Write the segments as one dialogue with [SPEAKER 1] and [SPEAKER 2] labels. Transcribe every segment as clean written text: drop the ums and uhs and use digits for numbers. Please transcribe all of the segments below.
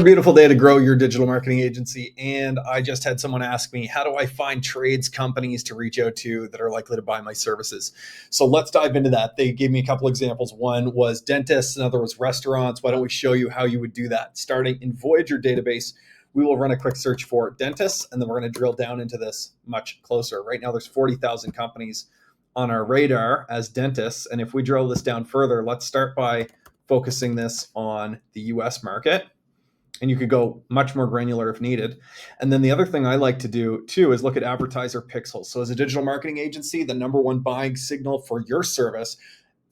[SPEAKER 1] Beautiful day to grow your digital marketing agency. And I just had someone ask me, how do I find trades companies to reach out to that are likely to buy my services? So let's dive into that. They gave me a couple examples. One was dentists, another was restaurants. Why don't we show you how you would do that? Starting in Voyager database, we will run a quick search for dentists, and then we're going to drill down into this much closer. Right now, there's 40,000 companies on our radar as dentists. And if we drill this down further, let's start by focusing this on the US market. And you could go much more granular if needed. And then the other thing I like to do too is look at advertiser pixels. So as a digital marketing agency, the number one buying signal for your service,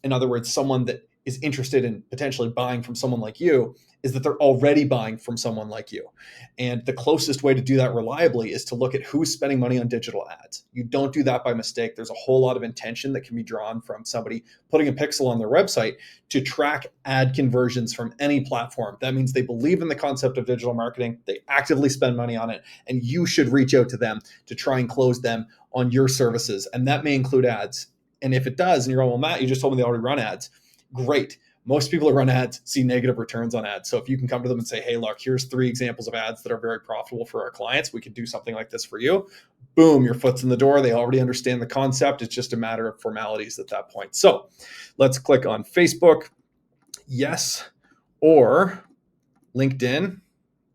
[SPEAKER 1] in other words, someone that is interested in potentially buying from someone like you, is that they're already buying from someone like you. And the closest way to do that reliably is to look at who's spending money on digital ads. You don't do that by mistake. There's a whole lot of intention that can be drawn from somebody putting a pixel on their website to track ad conversions from any platform. That means they believe in the concept of digital marketing, they actively spend money on it, and you should reach out to them to try and close them on your services. And that may include ads. And if it does, and you're all, well, Matt, you just told me they already run ads. Great. Most people who run ads see negative returns on ads. So if you can come to them and say, hey, look, here's 3 examples of ads that are very profitable for our clients, we could do something like this for you. Boom, your foot's in the door. They already understand the concept. It's just a matter of formalities at that point. So let's click on Facebook. Yes. Or LinkedIn.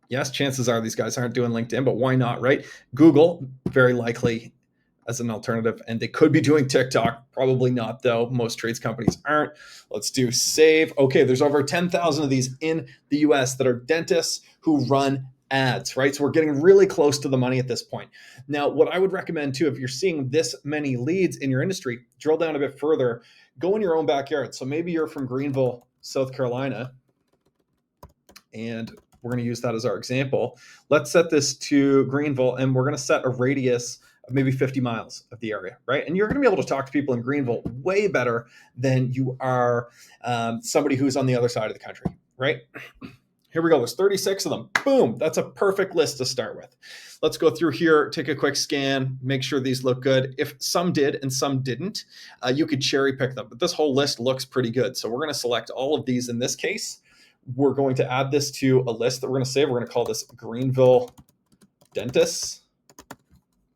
[SPEAKER 1] Yes, chances are these guys aren't doing LinkedIn, but why not, right? Google, very likely as an alternative, and they could be doing TikTok. Probably not, though. Most trades companies aren't. Let's do save. Okay, there's over 10,000 of these in the US that are dentists who run ads, right? So we're getting really close to the money at this point. Now, what I would recommend too, if you're seeing this many leads in your industry, drill down a bit further, go in your own backyard. So maybe you're from Greenville, South Carolina, and we're going to use that as our example. Let's set this to Greenville, and we're going to set a radius of maybe 50 miles of the area, right? And you're going to be able to talk to people in Greenville way better than you are somebody who's on the other side of the country, right? Here we go. There's 36 of them. Boom. That's a perfect list to start with. Let's go through here, take a quick scan, make sure these look good. If some did and some didn't, you could cherry pick them. But this whole list looks pretty good. So we're going to select all of these in this case. We're going to add this to a list that we're going to save. We're going to call this Greenville Dentists.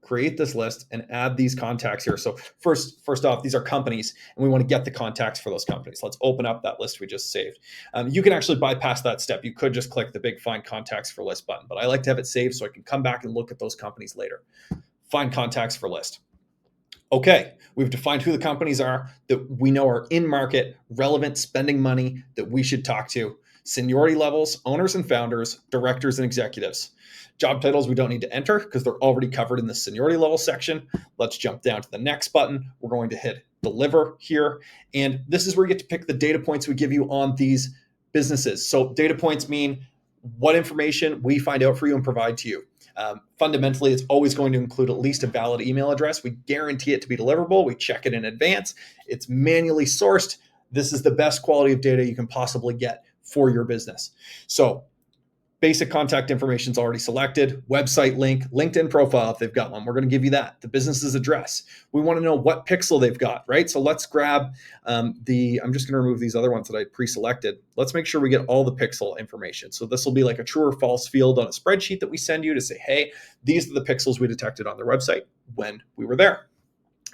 [SPEAKER 1] Create this list and add these contacts here. So first off, these are companies, and we want to get the contacts for those companies. Let's open up that list we just saved. You can actually bypass that step. You could just click the big Find Contacts for List button, but I like to have it saved so I can come back and look at those companies later. Find Contacts for List. Okay, we've defined who the companies are that we know are in market, relevant, spending money that we should talk to. Seniority levels, owners and founders, directors and executives. Job titles we don't need to enter because they're already covered in the seniority level section. Let's jump down to the next button. We're going to hit deliver here. And this is where you get to pick the data points we give you on these businesses. So data points mean what information we find out for you and provide to you. Fundamentally, it's always going to include at least a valid email address. We guarantee it to be deliverable. We check it in advance. It's manually sourced. This is the best quality of data you can possibly get for your business. So basic contact information is already selected. Website link, LinkedIn profile if they've got one. We're going to give you that. The business's address. We want to know what pixel they've got, right? So let's grab I'm just going to remove these other ones that I pre-selected. Let's make sure we get all the pixel information. So this will be like a true or false field on a spreadsheet that we send you to say, hey, these are the pixels we detected on their website when we were there.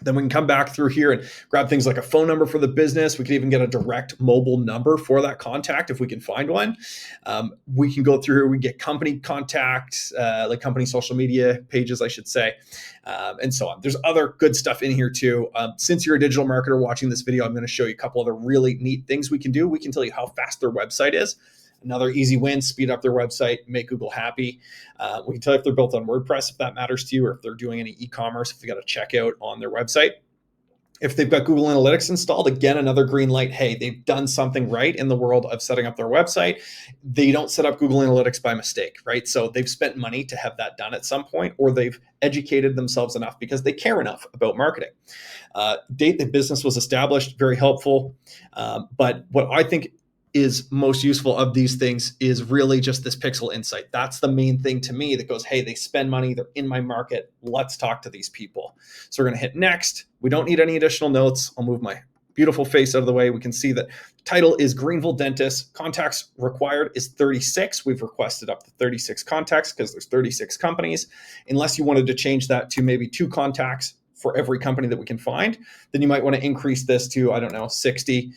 [SPEAKER 1] Then we can come back through here and grab things like a phone number for the business. We can even get a direct mobile number for that contact if we can find one. We can go through here. We get company contacts, like company social media pages, I should say, and so on. There's other good stuff in here too. Since you're a digital marketer watching this video, I'm going to show you a couple other really neat things we can do. We can tell you how fast their website is. Another easy win, speed up their website, make Google happy. We can tell you if they're built on WordPress, if that matters to you, or if they're doing any e-commerce, if they got a checkout on their website. If they've got Google Analytics installed, again, another green light. Hey, they've done something right in the world of setting up their website. They don't set up Google Analytics by mistake, right? So they've spent money to have that done at some point, or they've educated themselves enough because they care enough about marketing. Date the business was established, very helpful. But what I think is most useful of these things is really just this pixel insight. That's the main thing to me that goes, hey, they spend money, they're in my market, let's talk to these people. So we're going to hit next. We don't need any additional notes. I'll move my Beautiful face out of the way. We can see that title is Greenville Dentist. Contacts required is 36. We've requested up to 36 contacts because there's 36 companies. Unless you wanted to change that to maybe 2 contacts for every company that we can find, then you might want to increase this to, I don't know, 60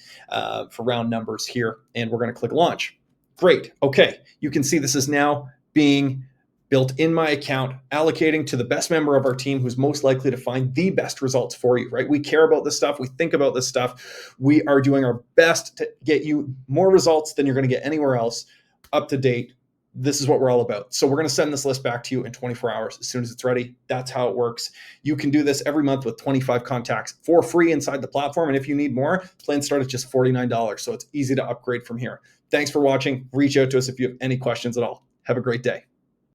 [SPEAKER 1] for round numbers here. And we're going to click launch. Great. Okay. You can see this is now being built in my account, allocating to the best member of our team who's most likely to find the best results for you, right? We care about this stuff. We think about this stuff. We are doing our best to get you more results than you're going to get anywhere else, up to date. This is what we're all about. So we're going to send this list back to you in 24 hours as soon as it's ready. That's how it works. You can do this every month with 25 contacts for free inside the platform. And if you need more, plans start at just $49. So it's easy to upgrade from here. Thanks for watching. Reach out to us if you have any questions at all. Have a great day.